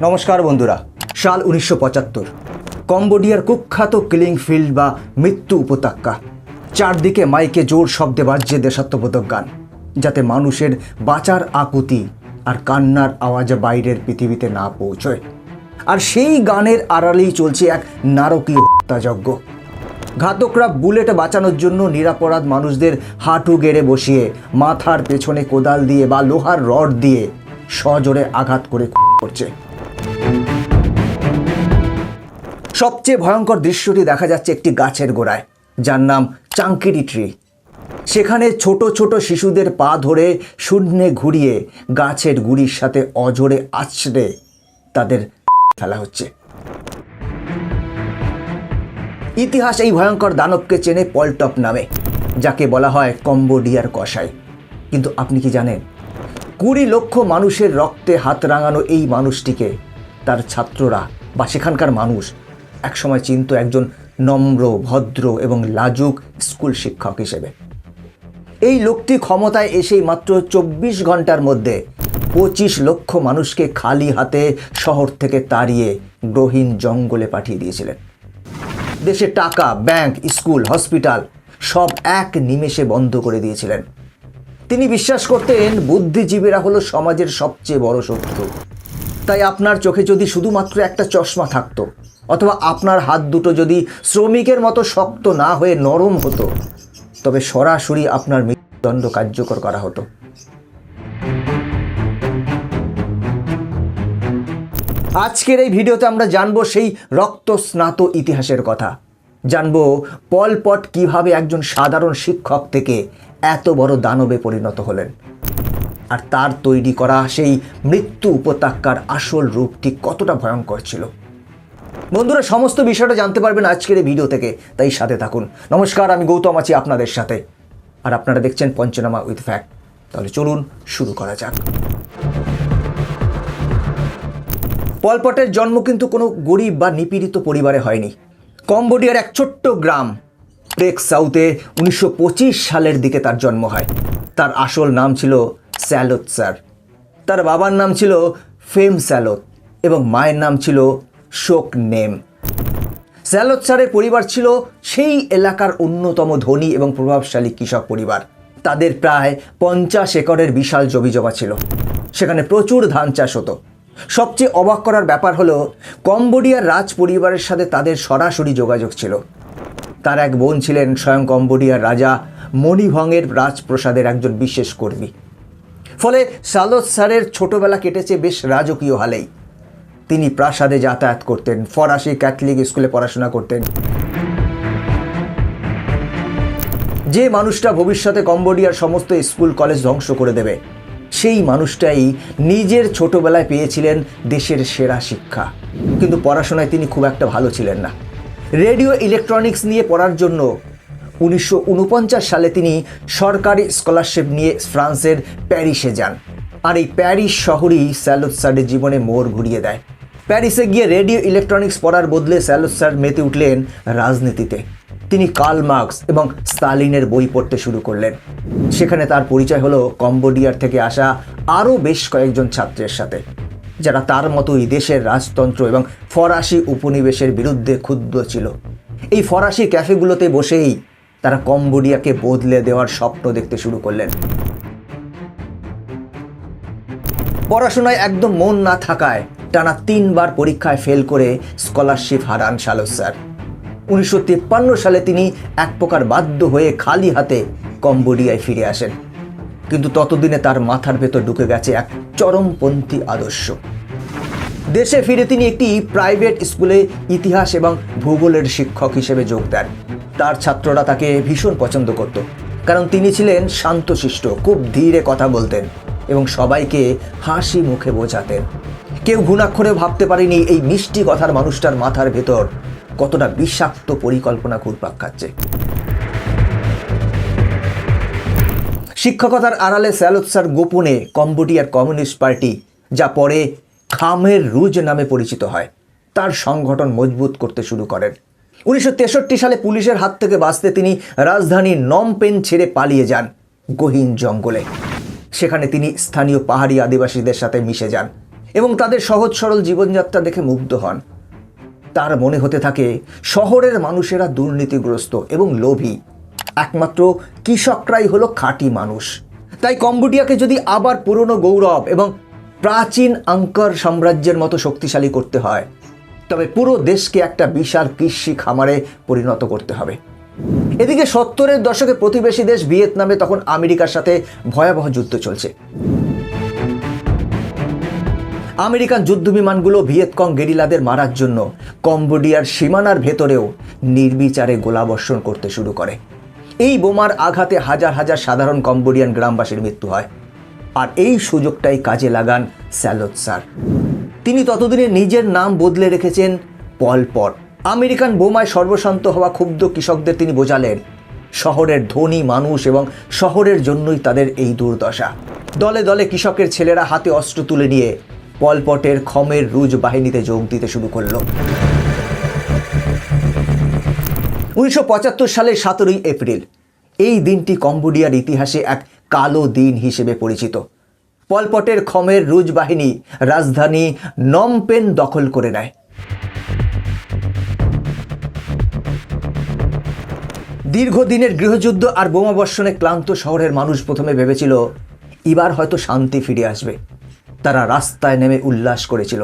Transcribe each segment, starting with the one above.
নমস্কার বন্ধুরা। সাল 1975, কম্বোডিয়ার কুখ্যাত কিলিং ফিল্ড বা মৃত্যু উপত্যকা। চারদিকে মাইকে জোর শব্দে বাজছে দেশাত্মবোধক গান, যাতে মানুষের বাঁচার আকুতি আর কান্নার আওয়াজ বাইরের পৃথিবীতে না পৌঁছয়। আর সেই গানের আড়ালেই চলছে এক নারকীয় হত্যাযজ্ঞ। ঘাতকরা বুলেটে বাঁচানোর জন্য নিরাপরাধ মানুষদের হাঁটু গেড়ে বসিয়ে মাথার পেছনে কোদাল দিয়ে বা লোহার রড দিয়ে সজোরে আঘাত করে করছে। সবচেয়ে ভয়ঙ্কর দৃশ্যটি দেখা যাচ্ছে একটি গাছের গোড়ায়, যার নাম চাংকিরি ট্রি। সেখানে ছোট ছোট শিশুদের পা ধরে শূন্যে ঘুরিয়ে গাছের গুড়ির সাথে অজোরে আছড়ে তাদের ফেলা হচ্ছে। ইতিহাস এই ভয়ঙ্কর দানবকে চেনে পলটপ নামে, যাকে বলা হয় কম্বোডিয়ার কসাই। কিন্তু আপনি কি জানেন, 20 লক্ষ মানুষের রক্তে হাত রাঙানো এই মানুষটিকে তার ছাত্ররা বা সেখানকার মানুষ একসময় চিনত একজন নম্র, ভদ্র এবং লাজুক স্কুল শিক্ষক হিসেবে। এই লোকটি ক্ষমতায় এসেই মাত্র 24 ঘন্টার মধ্যে 25 লক্ষ মানুষকে খালি হাতে শহর থেকে তাড়িয়ে গ্রহীণ জঙ্গলে পাঠিয়ে দিয়েছিলেন। দেশে টাকা, ব্যাংক, স্কুল, হসপিটাল সব এক নিমেষে বন্ধ করে দিয়েছিলেন। তিনি বিশ্বাস করতেন বুদ্ধিজীবীরা হলো সমাজের সবচেয়ে বড় শত্রু। তাই আপনার চোখে যদি শুধুমাত্র একটা চশমা থাকতো, অথবা আপনার হাত দুটো যদি শ্রমিকের মতো শক্ত না হয়ে নরম হতো, তবে সরাসরি আপনার মৃত্যুদণ্ড কার্যকর করা হতো। আজকের এই ভিডিওতে আমরা জানবো সেই রক্তস্নাত ইতিহাসের কথা। জানবো পল পট কিভাবে একজন সাধারণ শিক্ষক থেকে এত বড় দানবে পরিণত হলেন, আর তার তৈরি করা সেই মৃত্যু উপত্যকার আসল রূপ ঠিক কতটা ভয়ঙ্কর ছিল। বন্ধুরা, সমস্ত বিষয়টা জানতে পারবেন আজকের এই ভিডিও থেকে, তাই সাথে থাকুন। নমস্কার, আমি গৌতম আছি আপনাদের সাথে, আর আপনারা দেখছেন পঞ্চনামা উইথ ফ্যাক্ট। তাহলে চলুন শুরু করা যাক। পল পটের জন্ম কিন্তু কোনো গরিব বা নিপীড়িত পরিবারে হয়নি। কম্বোডিয়ার এক ছোট্ট গ্রাম প্রেক সাউথে 1925 সালের দিকে তার জন্ম হয়। তার আসল নাম ছিল স্যালোত স্যার। তার বাবার নাম ছিল ফেম স্যালোত এবং মায়ের নাম ছিল শোক নেম। স্যালোত স্যারের পরিবার ছিল সেই এলাকার অন্যতম ধনী এবং প্রভাবশালী কৃষক পরিবার। তাদের প্রায় 50 একরের বিশাল জমিজমা ছিল। সেখানে প্রচুর ধান চাষ হতো। সবচেয়ে অবাক করার ব্যাপার হলো, কম্বোডিয়ার রাজ পরিবারের সাথে তাদের সরাসরি যোগাযোগ ছিল। তার এক বোন ছিলেন স্বয়ং কম্বোডিয়ার রাজা মণিভঙের রাজপ্রসাদের একজন বিশেষ কর্মী। ফলে স্যালোত স্যারের ছোটবেলা কেটেছে বেশ রাজকীয় হালেই। তিনি প্রাসাদে যাতায়াত করতেন, ফরাসি ক্যাথলিক স্কুলে পড়াশোনা করতেন। যে মানুষটা ভবিষ্যতে কম্বোডিয়ার সমস্ত স্কুল কলেজ ধ্বংস করে দেবে, সেই মানুষটাই নিজের ছোটবেলায় পেয়েছিলেন দেশের সেরা শিক্ষা। কিন্তু পড়াশোনায় তিনি খুব একটা ভালো ছিলেন না। রেডিও ইলেকট্রনিক্স নিয়ে পড়ার জন্য 1949 সালে তিনি সরকারি স্কলারশিপ নিয়ে ফ্রান্সের প্যারিসে যান। আর এই প্যারিস শহরই স্যালোত স্যারের জীবনে মোড় ঘুরিয়ে দেয়। প্যারিসে গিয়ে রেডিও ইলেকট্রনিক্স পড়ার বদলে স্যালোত স্যার মেতে উঠলেন রাজনীতিতে। তিনি কার্ল মার্কস এবং স্টালিনের বই পড়তে শুরু করলেন। সেখানে তার পরিচয় হলো কম্বোডিয়ার থেকে আসা আরও বেশ কয়েকজন ছাত্রের সাথে, যারা তার মতোই দেশের রাজতন্ত্র এবং ফরাসি উপনিবেশের বিরুদ্ধে ক্ষুব্ধ ছিল। এই ফরাসি ক্যাফেগুলোতে বসেই তারা কম্বোডিয়াকে বদলে দেওয়ার স্বপ্ন দেখতে শুরু করলেন। পড়াশোনায় একদম মন না থাকায় টানা 3 বার পরীক্ষায় ফেল করে স্কলারশিপ হারান স্যালোত স্যার। 1953 সালে তিনি এক প্রকার বাধ্য হয়ে খালি হাতে কম্বোডিয়ায় ফিরে আসেন। কিন্তু ততদিনে তার মাথার ভেতর ঢুকে গেছে এক চরমপন্থী আদর্শ। দেশে ফিরে তিনি একটি প্রাইভেট স্কুলে ইতিহাস এবং ভূগোলের শিক্ষক হিসেবে যোগ দেন। তার ছাত্ররা তাকে ভীষণ পছন্দ করত, কারণ তিনি ছিলেন শান্তশিষ্ট, খুব ধীরে কথা বলতেন এবং সবাইকে হাসি মুখে বোঝাতেন। কেউ ঘুণাক্ষরে ভাবতে পারেনি এই মিষ্টি কথার মানুষটার মাথার ভেতর কতটা বিষাক্ত পরিকল্পনা ঘুরপাক খাচ্ছে। শিক্ষকতার আড়ালে স্যালোত স্যার গোপনে কম্বোডিয়ার কমিউনিস্ট পার্টি, যা পরে খামের রুজ নামে পরিচিত হয়, তার সংগঠন মজবুত করতে শুরু করেন। 1963 সালে পুলিশের হাত থেকে বাঁচতে তিনি রাজধানী নম পেন ছেড়ে পালিয়ে যান গহীন জঙ্গলে। সেখানে তিনি স্থানীয় পাহাড়ি আদিবাসীদের সাথে মিশে যান এবং তাদের সহজ সরল জীবনযাত্রা দেখে মুগ্ধ হন। তার মনে হতে থাকে শহরের মানুষেরা দুর্নীতিগ্রস্ত এবং লোভী, একমাত্র কৃষকরাই হলো খাঁটি মানুষ। তাই কম্বোডিয়াকে যদি আবার পুরনো গৌরব এবং প্রাচীন আঙ্কর সাম্রাজ্যের মতো শক্তিশালী করতে হয়, তবে পুরো দেশকে একটা বিশাল কৃষি খামারে পরিণত করতে হবে। এদিকে 70-এর দশকে প্রতিবেশী দেশ ভিয়েতনামে তখন আমেরিকার সাথে ভয়াবহ যুদ্ধ চলছে। আমেরিকান যুদ্ধবিমানগুলো ভিয়েতকং গেরিলাদের মারার জন্য কম্বোডিয়ার সীমানার ভেতরেও নির্বিচারে গোলাবর্ষণ করতে শুরু করে। এই বোমার আঘাতে হাজার হাজার সাধারণ কম্বোডিয়ান গ্রামবাসীর মৃত্যু হয়। আর এই সুযোগটাই কাজে লাগান স্যালোত স্যার। তিনি ততদিনে নিজের নাম বদলে রেখেছেন পল পট। আমেরিকান বোমায় সর্বশান্ত হওয়া ক্ষুব্ধ কৃষকদের তিনি বোঝালেন শহরের ধনী মানুষ এবং শহরের জন্যই তাদের এই দুর্দশা। দলে দলে কৃষকের ছেলেরা হাতে অস্ত্র তুলে নিয়ে পল পটের খমের রুজ বাহিনীতে যোগ দিতে শুরু করল। 1975 সালের 17 এপ্রিল এই দিনটি কম্বোডিয়ার ইতিহাসে এক কালো দিন হিসেবে পরিচিত। পল পটের খমের রুজ বাহিনী রাজধানী নমপেন দখল করে নেয়। দীর্ঘদিনের গৃহযুদ্ধ আর বোমাবর্ষণে ক্লান্ত শহরের মানুষ প্রথমে ভেবেছিল এবার হয়তো শান্তি ফিরে আসবে। তারা রাস্তায় নেমে উল্লাস করেছিল,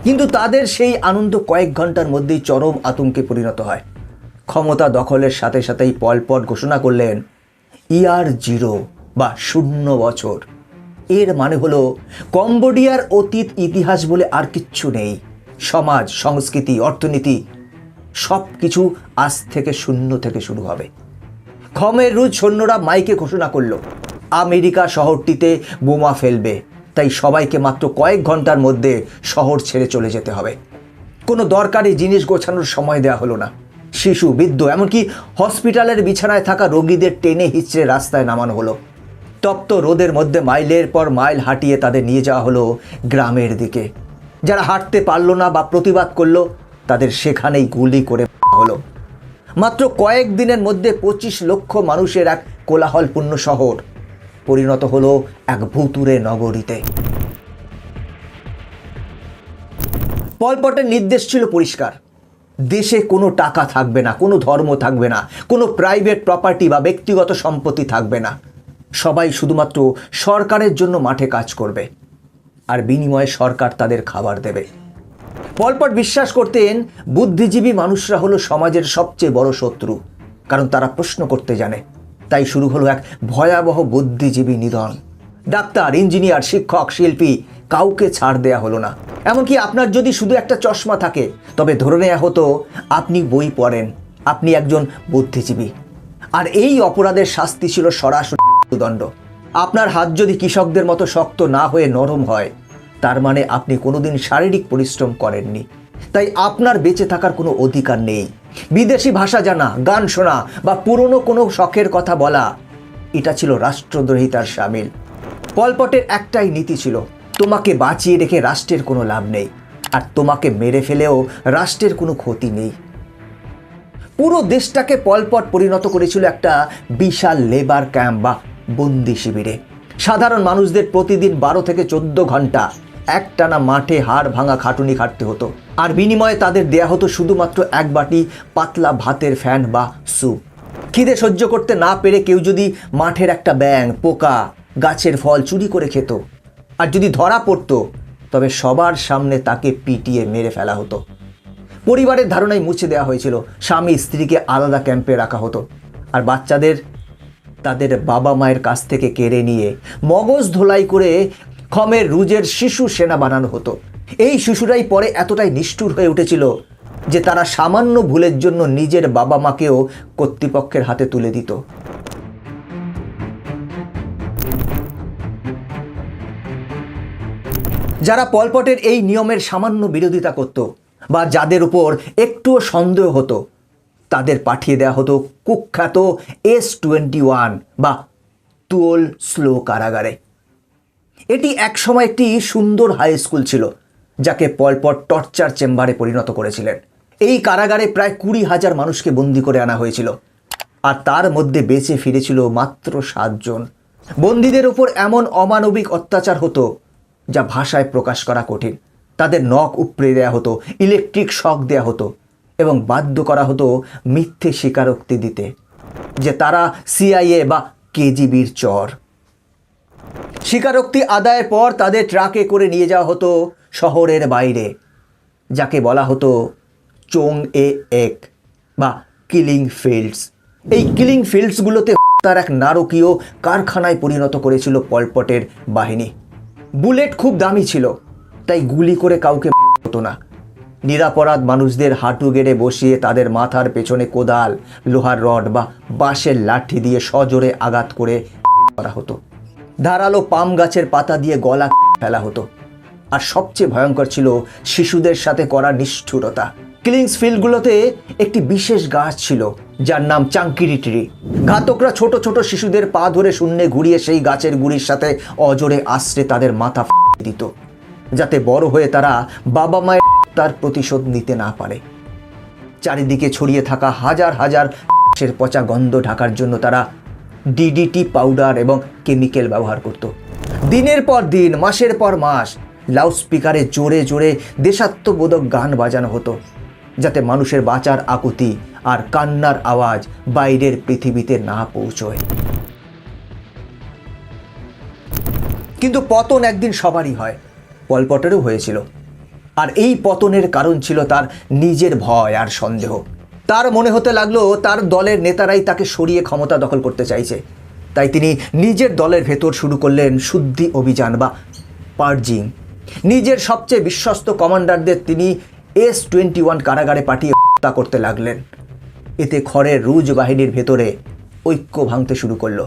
কিন্তু তাদের সেই আনন্দ কয়েক ঘন্টার মধ্যেই চরম আতঙ্কে পরিণত হয়। ক্ষমতা দখলের সাথে সাথেই পল পট ঘোষণা করলেন ইয়ার 0 বা 0 বছর। এর মানে হলো কম্বোডিয়ার অতীত ইতিহাস বলে আর কিচ্ছু নেই। সমাজ, সংস্কৃতি, অর্থনীতি সব কিছু আজ থেকে 0 থেকে শুরু হবে। খমের রুজ সৈন্যরা মাইকে ঘোষণা করল আমেরিকা শহরটিতে বোমা ফেলবে, তাই সবাইকে মাত্র কয়েক ঘন্টার মধ্যে শহর ছেড়ে চলে যেতে হবে। কোনো দরকারি জিনিস গোছানোর সময় দেওয়া হলো না। শিশু, বৃদ্ধ, এমনকি হসপিটালের বিছানায় থাকা রোগীদের টেনে হিচড়ে রাস্তায় নামানো হলো। তপ্ত রোদের মধ্যে মাইলের পর মাইল হাঁটিয়ে তাদের নিয়ে যাওয়া হলো গ্রামের দিকে। যারা হাঁটতে পারলো না বা প্রতিবাদ করলো তাদের সেখানেই গুলি করে হলো। মাত্র কয়েক দিনের মধ্যে 25 লক্ষ মানুষের এক কোলাহলপূর্ণ শহর পরিণত হলো এক ভুতুড়ে নগরীতে। পল পটের নির্দেশ ছিল পরিষ্কার, দেশে কোনো টাকা থাকবে না, কোনো ধর্ম থাকবে না, কোনো প্রাইভেট প্রপার্টি বা ব্যক্তিগত সম্পত্তি থাকবে না। সবাই শুধুমাত্র সরকারের জন্য মাঠে কাজ করবে, আর বিনিময়ে সরকার তাদের খাবার দেবে। পল পট বিশ্বাস করতেন বুদ্ধিজীবী মানুষরা হলো সমাজের সবচেয়ে বড় শত্রু, কারণ তারা প্রশ্ন করতে জানে। তাই শুরু হলো এক ভয়াবহ বুদ্ধিজীবী নিধন। ডাক্তার, ইঞ্জিনিয়ার, শিক্ষক, শিল্পী কাউকে ছাড় দেয়া হলো না। এমনকি আপনার যদি শুধু একটা চশমা থাকে তবে ধরে নেওয়া হতো আপনি বই পড়েন, আপনি একজন বুদ্ধিজীবী। আর এই অপরাধের শাস্তি ছিল সরাসরি মৃত্যুদণ্ড। আপনার হাত যদি কৃষকদের মতো শক্ত না হয়ে নরম হয়, তার মানে আপনি কোনোদিন শারীরিক পরিশ্রম করেননি, তাই আপনার বেঁচে থাকার কোনো অধিকার নেই। বিদেশি ভাষা জানা, গান শোনা বা পুরনো কোনো শখের কথা বলা, এটা ছিল রাষ্ট্রদ্রোহিতার শামিল। পল পটের একটাই নীতি ছিল, তোমাকে বাঁচিয়ে রেখে রাষ্ট্রের কোনো লাভ নেই, আর তোমাকে মেরে ফেলেও রাষ্ট্রের কোনো ক্ষতি নেই। পুরো দেশটাকে পল পট পরিণত করেছিল একটা বিশাল লেবার ক্যাম্প বা বন্দি শিবিরে। সাধারণ মানুষদের প্রতিদিন 12 থেকে 14 ঘন্টা একটানা মাঠে হাড় ভাঙা খাটুনি খাটতে হতো, আর বিনিময়ে তাদের দেয়া হতো শুধুমাত্র এক বাটি পাতলা ভাতের ফ্যান বা স্যুপ। খিদে সহ্য করতে না পেরে কেউ যদি মাঠের একটা ব্যাঙ, পোকা, গাছের ফল চুরি করে খেত, আর যদি ধরা পড়তো তবে সবার সামনে তাকে পিটিয়ে মেরে ফেলা হতো। পরিবারের ধারণাই মুছে দেওয়া হয়েছিল, স্বামী স্ত্রীকে আলাদা ক্যাম্পে রাখা হতো, আর বাচ্চাদের তাদের বাবা মায়ের কাছ থেকে কেড়ে নিয়ে মগজ ধোলাই করে খমের রুজের শিশু সেনা বানানো হতো। এই শিশুরাই পরে এতটাই নিষ্ঠুর হয়ে উঠেছিল যে তারা সামান্য ভুলের জন্য নিজের বাবা মাকেও কর্তৃপক্ষের হাতে তুলে দিত। যারা পল পটের এই নিয়মের সামান্য বিরোধিতা করত বা যাদের উপর একটুও সন্দেহ হতো, তাদের পাঠিয়ে দেওয়া হতো কুখ্যাত S21 বা তুওল স্লো কারাগারে। এটি একসময় একটি সুন্দর হাই স্কুল ছিল, যাকে পল পট টর্চার চেম্বারে পরিণত করেছিলেন। এই কারাগারে প্রায় 20,000 মানুষকে বন্দি করে আনা হয়েছিল, আর তার মধ্যে বেঁচে ফিরেছিল মাত্র 7 জন। বন্দীদের উপর এমন অমানবিক অত্যাচার হতো যা ভাষায় প্রকাশ করা কঠিন। তাদের নখ উপড়ে দেওয়া হতো, ইলেকট্রিক শক দেওয়া হতো এবং বাধ্য করা হতো মিথ্যে স্বীকারোক্তি দিতে যে তারা সিআইএ বা কেজিবির চর। স্বীকারোক্তি আদায়ের পর তাদের ট্রাকে করে নিয়ে যাওয়া হতো শহরের বাইরে, যাকে বলা হতো চোং এ এক বা কিলিং ফিল্ডস। এই কিলিং ফিল্ডসগুলোতে তার এক নারকীয় কারখানায় পরিণত করেছিল পলপটের বাহিনী। বুলেট খুব দামি ছিল, তাই গুলি করে কাউকে হতো না। নিরাপরাধ মানুষদের হাঁটু গেড়ে বসিয়ে তাদের মাথার পেছনে কোদাল, লোহার রড বা বাঁশের লাঠি দিয়ে সজোরে আঘাত করে করা হতো। ধারালো পাম গাছের পাতা দিয়ে গলা ফেলা হতো। আর সবচেয়ে ভয়ঙ্কর ছিল শিশুদের সাথে করা নিষ্ঠুরতা। কিলিংস ফিল্ডগুলোতে একটি বিশেষ গাছ ছিল যার নাম চাঙ্কিরি ট্রি। ঘাতকরা ছোট ছোট শিশুদের পা ধরে শূন্যে ঘুরিয়ে সেই গাছের গুড়ির সাথে অজরে আশ্রে তাদের মাথা দিত, যাতে বড় হয়ে তারা বাবা মায়ের তার প্রতিশোধ নিতে না পারে। চারিদিকে ছড়িয়ে থাকা হাজার হাজার পচা গন্ধ ঢাকার জন্য তারা ডিডিটি পাউডার এবং কেমিক্যাল ব্যবহার করত। দিনের পর দিন, মাসের পর মাস লাউডস্পিকারে জোরে জোরে দেশাত্মবোধক গান বাজানো হতো, যাতে মানুষের বাঁচার আকুতি আর কান্নার আওয়াজ বাইরের পৃথিবীতে না পৌঁছয়। কিন্তু পতন একদিন সবারই হয়, পলপটেরও হয়েছিল। আর এই পতনের কারণ ছিল তার নিজের ভয় আর সন্দেহ। তার মনে হতে লাগলো তার দলের নেতারাই তাকে সরিয়ে ক্ষমতা দখল করতে চাইছে। তাই তিনি নিজের দলের ভেতর শুরু করলেন শুদ্ধি অভিযান বা পার্জিং। নিজের সবচেয়ে বিশ্বস্ত কমান্ডারদের তিনি S-21 কারাগারে পাঠিয়ে হত্যা করতে লাগলেন। এতে খড়ের রুজ বাহিনীর ভেতরে ঐক্য ভাঙতে শুরু করলো।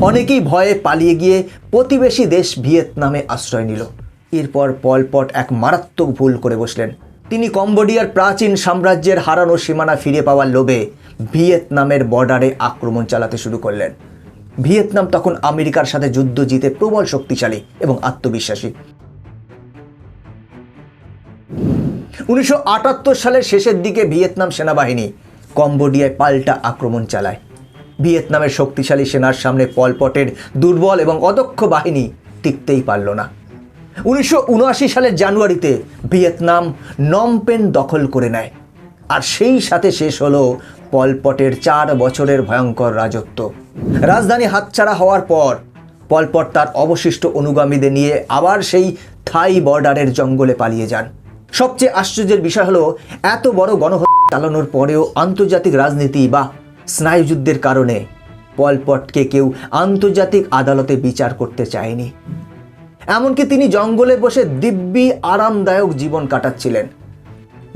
অনেকেই ভয়ে পালিয়ে গিয়ে প্রতিবেশী দেশ ভিয়েতনামে আশ্রয় নিল। এরপর পলপট এক মারাত্মক ভুল করে বসলেন। তিনি কম্বোডিয়ার প্রাচীন সাম্রাজ্যের হারানো সীমানা ফিরে পাওয়ার লোভে ভিয়েতনামের বর্ডারে আক্রমণ চালাতে শুরু করলেন। ভিয়েতনাম তখন আমেরিকার সাথে যুদ্ধ জিতে প্রবল শক্তিশালী এবং আত্মবিশ্বাসী। 1978 সালের শেষের দিকে ভিয়েতনাম সেনাবাহিনী কম্বোডিয়ায় পাল্টা আক্রমণ চালায়। ভিয়েতনামের শক্তিশালী সেনার সামনে পলপটের দুর্বল এবং অদক্ষ বাহিনী টিকতেই পারল না। 1979 সালের জানুয়ারিতে ভিয়েতনাম নমপেন দখল করে নেয়। আর সেই সাথে শেষ হলো পলপটের 4 বছরের ভয়ঙ্কর রাজত্ব। রাজধানী হাতছাড়া হওয়ার পর পলপট তার অবশিষ্ট অনুগামীদের নিয়ে আবার সেই থাই বর্ডারের জঙ্গলে পালিয়ে যান। সবচেয়ে আশ্চর্যের বিষয় হলো এত বড় গণহত্যা চালানোর পরেও আন্তর্জাতিক রাজনীতি বা স্নায়ুযুদ্ধের কারণে পলপটকে কেউ আন্তর্জাতিক আদালতে বিচার করতে চায়নি। এমনকি তিনি জঙ্গলে বসে দিব্যি আরামদায়ক জীবন কাটাচ্ছিলেন।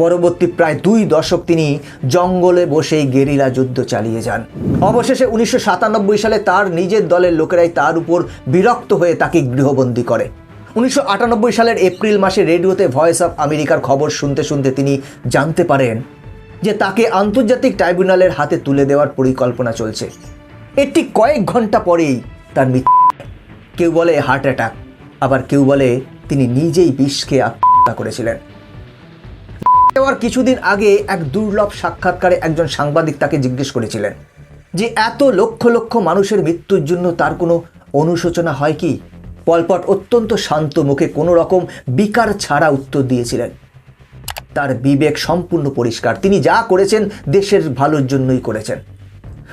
পরবর্তী প্রায় 2 দশক তিনি জঙ্গলে বসেই গেরিলা যুদ্ধ চালিয়ে যান। অবশেষে 1997 সালে তার নিজের দলের লোকেরাই তার উপর বিরক্ত হয়ে তাকে গৃহবন্দী করে। 1998 সালের এপ্রিল মাসে রেডিওতে ভয়েস অফ আমেরিকার খবর শুনতে শুনতে তিনি জানতে পারেন যে তাকে আন্তর্জাতিক ট্রাইব্যুনালের হাতে তুলে দেওয়ার পরিকল্পনা চলছে। এর ঠিক কয়েক ঘন্টা পরেই তার মৃত্যু। কেউ বলে হার্ট অ্যাটাক, আবার কেউ বলে তিনি নিজেই বিষ খেয়ে আত্মহত্যা করেছিলেন। দেওয়ার কিছুদিন আগে এক দুর্লভ সাক্ষাৎকারে একজন সাংবাদিক তাকে জিজ্ঞেস করেছিলেন যে এত লক্ষ লক্ষ মানুষের মৃত্যুর জন্য তার কোনো অনুশোচনা হয় কি? পলপট অত্যন্ত শান্ত মুখে কোনো রকম বিকার ছাড়া উত্তর দিয়েছিলেন, তার বিবেক সম্পূর্ণ পরিষ্কার, তিনি যা করেছেন দেশের ভালোর জন্যই করেছেন।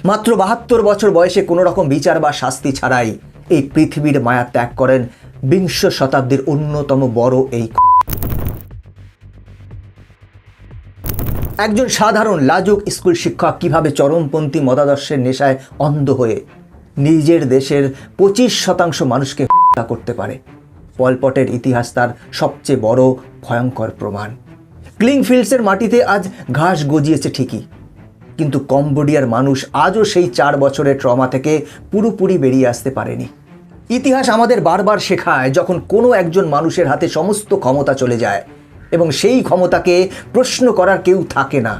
মাত্র 72 বছর বয়সে কোনো রকম বিচার বা শাস্তি ছাড়াই এই পৃথিবীর মায়া ত্যাগ করেন 20 শতাব্দীর অন্যতম বড় এই। একজন সাধারণ লাজুক স্কুল শিক্ষক কিভাবে চরমপন্থী মতাদর্শের নেশায় অন্ধ হয়ে নিজের দেশের 25% মানুষকে হত্যা করতে পারে, পলপটের ইতিহাস তার সবচেয়ে বড় ভয়ঙ্কর প্রমাণ। কিলিং ফিল্ডসের মাটিতে আজ ঘাস গজিয়েছে ঠিকই, কিন্তু কম্বোডিয়ার মানুষ আজও সেই 4 বছরের ট্রমা থেকে পুরোপুরি বেরিয়ে আসতে পারেনি। ইতিহাস আমাদের বারবার শেখায়, যখন কোনো একজন মানুষের হাতে সমস্ত ক্ষমতা চলে যায় এবং সেই ক্ষমতাকে প্রশ্ন করার কেউ থাকে না,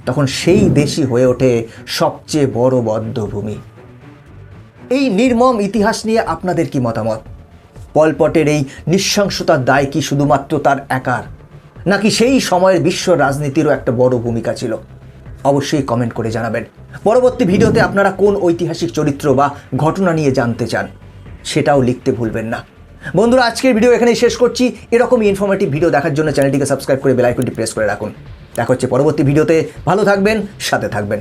তখন সেই দেশই হয়ে ওঠে সবচেয়ে বড় বদ্ধভূমি। এই নির্মম ইতিহাস নিয়ে আপনাদের কি মতামত? পলপটের এই নৃশংসতার দায় কি শুধুমাত্র তার একার, নাকি সেই সময়ের বিশ্ব রাজনীতিরও একটা বড় ভূমিকা ছিল? অবশ্যই কমেন্ট করে জানাবেন। পরবর্তী ভিডিওতে আপনারা কোন ঐতিহাসিক চরিত্র বা ঘটনা নিয়ে জানতে চান সেটাও লিখতে ভুলবেন না। বন্ধুরা, আজকের ভিডিও এখানেই শেষ করছি। এরকমই ইনফরমেটিভ ভিডিও দেখার জন্য চ্যানেলটিকে সাবস্ক্রাইব করে বেল আইকনটি প্রেস করে রাখুন। দেখা হচ্ছে পরবর্তী ভিডিওতে। ভালো থাকবেন, সাথে থাকবেন।